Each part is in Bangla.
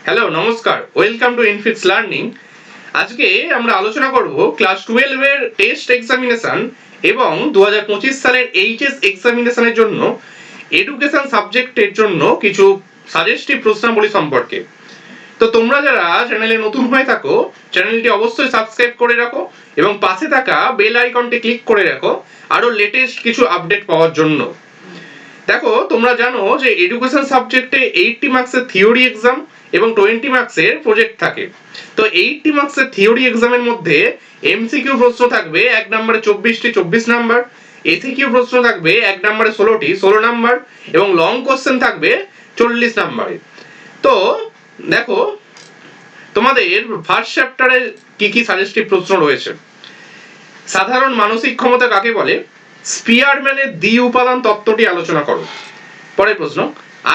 হ্যালো নমস্কার, ওয়েলকাম টু ইনফিক্স লার্নিং। আজকে আমরা আলোচনা করব ক্লাস 12 এর টেস্ট এক্সামিনেশন এবং 2025 সালের এইচএস এক্সামিনেশনের জন্য এডুকেশন সাবজেক্টের জন্য কিছু সাজেস্টিভ প্রশ্নাবলী সম্পর্কে। তো তোমরা যারা চ্যানেলে নতুন হয়ে থাকো, চ্যানেলটি অবশ্যই সাবস্ক্রাইব করে রাখো এবং পাশে থাকা বেল আইকনটি ক্লিক করে রাখো আরো লেটেস্ট কিছু আপডেট পাওয়ার জন্য। দেখো, তোমরা জানো যে এডুকেশন সাবজেক্টে 80 মার্কসের থিওরি এক্সাম এবং 20 মার্কসের প্রজেক্ট থাকে। তো 80 মার্কসের থিওরি এক্সামের মধ্যে এমসিকিউ প্রশ্ন থাকবে এক নম্বরে 24টি 24 নাম্বার, এসিকিউ প্রশ্ন থাকবে এক নম্বরে 16টি 16 নাম্বার এবং লং কোশ্চেন থাকবে 40 নাম্বারে। তো দেখো, তোমাদের ফার্স্ট চ্যাপ্টারে কি কি সাজেস্টিভ প্রশ্ন রয়েছে। সাধারণ মানসিক ক্ষমতা কাকে বলে? স্পিয়ারম্যানের দ্বি উপাদান তত্ত্বটি আলোচনা করো। পরের প্রশ্ন,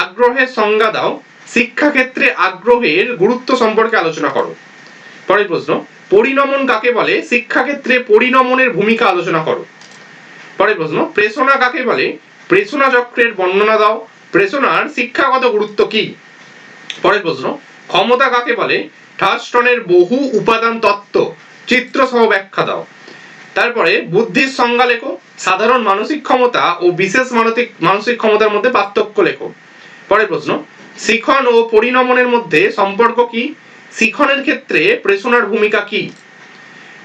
আগ্রহের সংজ্ঞা দাও। শিক্ষাক্ষেত্রে আগ্রহের গুরুত্ব সম্পর্কে আলোচনা করো। পরের প্রশ্ন, পরিণমন কাকে বলে? শিক্ষাক্ষেত্রে পরিণমনের ভূমিকা আলোচনা করো। পরের প্রশ্ন, প্রেষণা কাকে বলে? প্রেষণা চক্রের বর্ণনা দাও। প্রেষণার শিক্ষাগত গুরুত্ব কি? পরের প্রশ্ন, ক্ষমতা কাকে বলে? থার্স্টনের বহু উপাদান তত্ত্ব চিত্র সহ ব্যাখ্যা দাও। তারপরে বুদ্ধির সংজ্ঞা লেখো। সাধারণ মানসিক ক্ষমতা ও বিশেষ মানসিক ক্ষমতার মধ্যে পার্থক্য লেখো। পরের প্রশ্ন, শিখন ও পরিণমনের মধ্যে সম্পর্ক কি? শিখনের ক্ষেত্রে প্রেষণার ভূমিকা কি?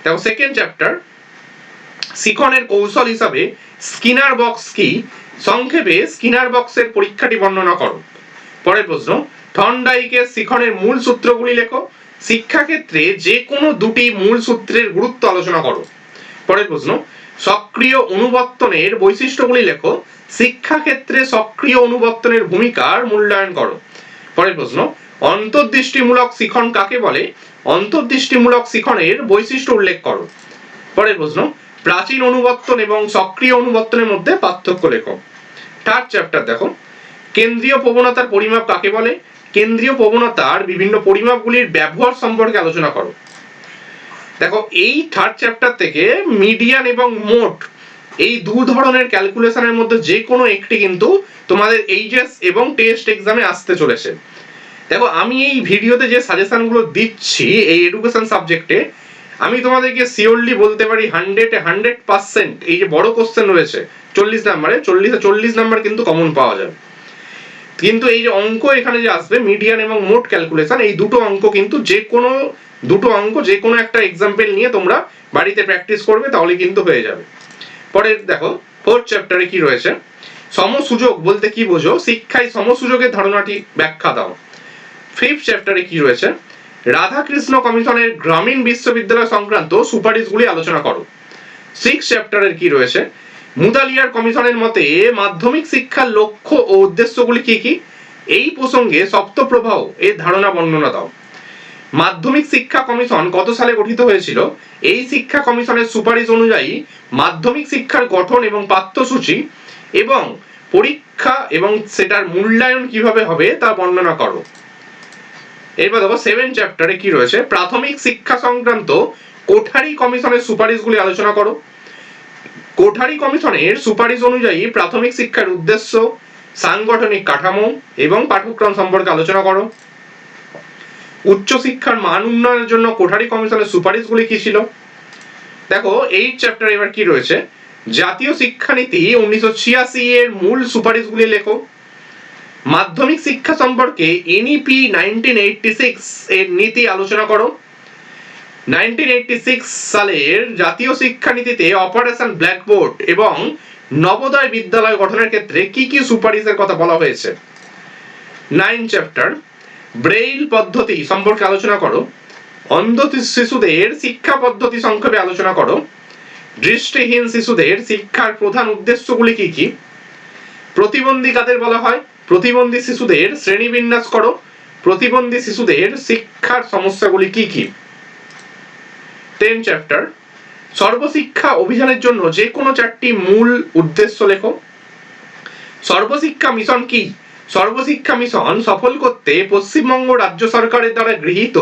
দেখো, সেকেন্ড চ্যাপ্টার, শিখনের কৌশল হিসাবে স্কিনার বক্স কি? সংক্ষেপে স্কিনার বক্সের পরীক্ষাটি বর্ণনা করো। পরের প্রশ্ন, থর্নডাইকের শিখনের মূল সূত্রগুলি লেখো। শিক্ষাক্ষেত্রে যে কোনো দুটি মূল সূত্রের গুরুত্ব আলোচনা করো। পরের প্রশ্ন, সক্রিয় অনুবর্তনের বৈশিষ্ট্যগুলি লেখো। শিক্ষাক্ষেত্রে সক্রিয় অনুবর্তনের ভূমিকার মূল্যায়ন করো। পরের প্রশ্ন, অন্তর্দৃষ্টিমূলক শিখন কাকে বলে? অন্তর্দৃষ্টিমূলক শিখনের বৈশিষ্ট্য উল্লেখ করো। পরের প্রশ্ন, প্রাচীন অনুবর্তন এবং সক্রিয় অনুবর্তনের মধ্যে পার্থক্য লেখো। থার্ড চ্যাপ্টার দেখো, কেন্দ্রীয় প্রবণতার পরিমাপ কাকে বলে? কেন্দ্রীয় প্রবণতার বিভিন্ন পরিমাপগুলির ব্যবহার সম্পর্কে আলোচনা করো। দেখো, এই থার্ড চ্যাপ্টার থেকে মিডিয়ান এবং মোড এই দু ধরনের ক্যালকুলেশনের মধ্যে যে কোনো একটি কিন্তু তোমাদের এইচএস এবং টেস্ট এক্সামে আসতে চলেছে। দেখো, আমি এই ভিডিওতে যে সাজেশনগুলো দিচ্ছি এই এডুকেশন সাবজেক্টে, আমি তোমাদেরকে শিওরলি বলতে পারি 100% এই যে বড় কোশ্চেন রয়েছে 40 নাম্বারে, 40 নাম্বার কিন্তু কমন পাওয়া যাবে। কিন্তু এই যে অঙ্ক এখানে যে আসবে মিডিয়ান এবং মোড ক্যালকুলেশন, এই দুটো অঙ্ক কিন্তু যে কোনো একটা এক্সাম্পল নিয়ে তোমরা বাড়িতে প্র্যাকটিস করবে, তাহলে কিন্তু হয়ে যাবে। পরে দেখো, ফোর্থ চ্যাপ্টারে কি রয়েছে। সমসুযোগ বলতে কি বোঝো? শিক্ষায় সমসুযোগের ধারণাটি ব্যাখ্যা দাও। ফিফথ চ্যাপ্টারে কি রয়েছে? রাধাকৃষ্ণ কমিশনের গ্রামীণ বিশ্ববিদ্যালয় সংক্রান্ত সুপারিশগুলি আলোচনা করো। সিক্স চ্যাপ্টারের কি রয়েছে? মুদালিয়ার কমিশনের মতে মাধ্যমিক শিক্ষার লক্ষ্য ও উদ্দেশ্যগুলি কি কি? এই প্রসঙ্গে সপ্তপ্রবাহ এর ধারণা বর্ণনা দাও। মাধ্যমিক শিক্ষা কমিশন কত সালে গঠিত হয়েছিল? এই শিক্ষা কমিশনের সুপারিশ অনুযায়ী মাধ্যমিক শিক্ষার গঠন এবং পাঠ্যসূচি এবং পরীক্ষা এবং সেটার মূল্যায়ন কিভাবে হবে তা বর্ণনা করো। এরপর দেখো, সেভেন চ্যাপ্টারে কি রয়েছে? প্রাথমিক শিক্ষা সংক্রান্ত কোঠারি কমিশনের সুপারিশগুলি আলোচনা করো। কোঠারি কমিশনের সুপারিশ অনুযায়ী প্রাথমিক শিক্ষার উদ্দেশ্য, সাংগঠনিক কাঠামো এবং পাঠ্যক্রম সম্পর্কে আলোচনা করো। উচ্চশিক্ষার মান উন্নয়নের জন্য কোঠারি কমিশনের সুপারিশগুলি কি ছিল? দেখো, এই চ্যাপ্টারে এবার কি রয়েছে? জাতীয় শিক্ষানীতি 1986 এর মূল সুপারিশগুলি লেখো। মাধ্যমিক শিক্ষা সম্পর্কে এনইপি 1986 এর নীতি আলোচনা করো। 1986 সালের জাতীয় শিক্ষানীতিতে অপারেশন ব্ল্যাকবোর্ড এবং নবোদয় বিদ্যালয় গঠনের ক্ষেত্রে কি কি সুপারিশের কথা বলা হয়েছে। 9 চ্যাপ্টার, ব্রেইল পদ্ধতি সম্পর্কে আলোচনা করো। অন্ধ শিশুদের শিক্ষা পদ্ধতি সংক্ষেপে আলোচনা করো। দৃষ্টিহীন শিশুদের শিক্ষার প্রধান উদ্দেশ্যগুলি কি কি? প্রতিবন্ধী কাদের বলা হয়? প্রতিবন্ধী শিশুদের শ্রেণীবিন্যাস করো। প্রতিবন্ধী শিশুদের শিক্ষার সমস্যাগুলি কি কি? 10 চ্যাপ্টার, সর্বশিক্ষা অভিযানের জন্য যে কোনো 4টি মূল উদ্দেশ্য লেখো। সর্বশিক্ষা মিশন কি? সর্বশিক্ষা মিশন সফল করতে পশ্চিমবঙ্গ রাজ্য সরকারের দ্বারা গৃহীত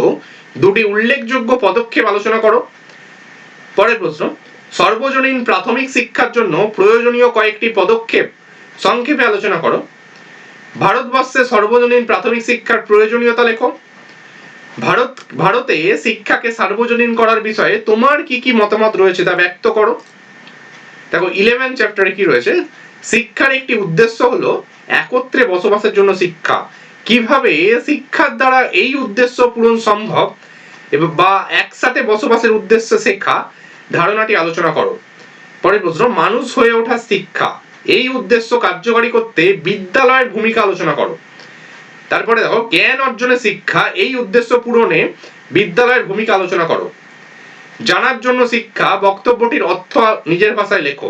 2টি উল্লেখযোগ্য পদক্ষেপ আলোচনা করো। পরের প্রশ্ন, সর্বজনীন প্রাথমিক শিক্ষার জন্য প্রয়োজনীয় কয়েকটি পদক্ষেপ সংক্ষেপে আলোচনা করো। ভারতবর্ষে সর্বজনীন প্রাথমিক শিক্ষার প্রয়োজনীয়তা লেখো। ভারতে শিক্ষাকে সার্বজনীন করার বিষয়ে তোমার কি কি মতামত রয়েছে তা ব্যক্ত করো। দেখো 11 চ্যাপ্টারে কি রয়েছে, শিক্ষার একটি উদ্দেশ্য হলো একত্রে বসবাসের জন্য শিক্ষা, কিভাবে শিক্ষার দ্বারা এই উদ্দেশ্য পূরণ সম্ভব এবং বা একসাথে বসবাসের উদ্দেশ্যে শেখা ধারণাটি আলোচনা করো। পরের প্রশ্ন, মানুষ হয়ে ওঠা শিক্ষা, এই উদ্দেশ্য কার্যকরী করতে বিদ্যালয়ের ভূমিকা আলোচনা করো। তারপরে দেখো জ্ঞান অর্জনের শিক্ষা, এই উদ্দেশ্য পূরণে বিদ্যালয়ের ভূমিকা আলোচনা করো। জানার জন্য শিক্ষা, বক্তব্যটির অর্থ নিজের ভাষায় লেখো।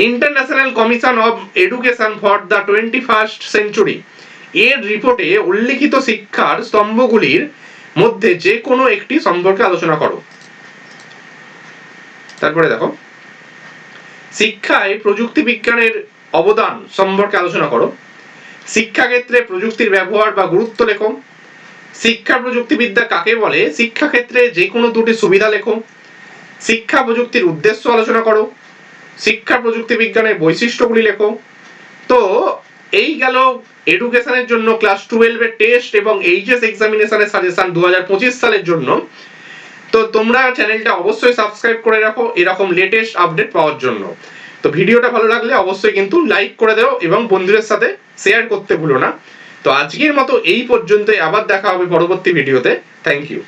International commission of education for the 21st century এর রিপোর্টে উল্লিখিত শিক্ষার স্তম্ভগুলির মধ্যে যে কোনো একটি সম্পর্কে আলোচনা করো। তারপরে দেখো শিক্ষায় প্রযুক্তি বিজ্ঞানের অবদান সম্পর্কে আলোচনা করো। শিক্ষাক্ষেত্রে প্রযুক্তির ব্যবহার বা গুরুত্ব লেখো। শিক্ষা প্রযুক্তিবিদ্যা কাকে বলে, শিক্ষাক্ষেত্রে যে কোনো দুটি সুবিধা লেখো। শিক্ষা প্রযুক্তির উদ্দেশ্য আলোচনা করো। শিক্ষা প্রযুক্তি বিজ্ঞানের বৈশিষ্ট্যগুলি লেখো। তো এই গেল এডুকেশনের জন্য ক্লাস 12 এর টেস্ট এবং এইচএস এক্সামিনেশনের সাজেশন 2025 সালের জন্য। তো তোমরা চ্যানেলটা অবশ্যই সাবস্ক্রাইব করে রাখো এরকম লেটেস্ট আপডেট পাওয়ার জন্য। তো ভিডিওটা ভালো লাগলে অবশ্যই কিন্তু লাইক করে দাও এবং বন্ধুদের সাথে শেয়ার করতে ভুলো না। তো আজকের মতো এই পর্যন্তই, আবার দেখা হবে পরবর্তী ভিডিওতে। Thank you.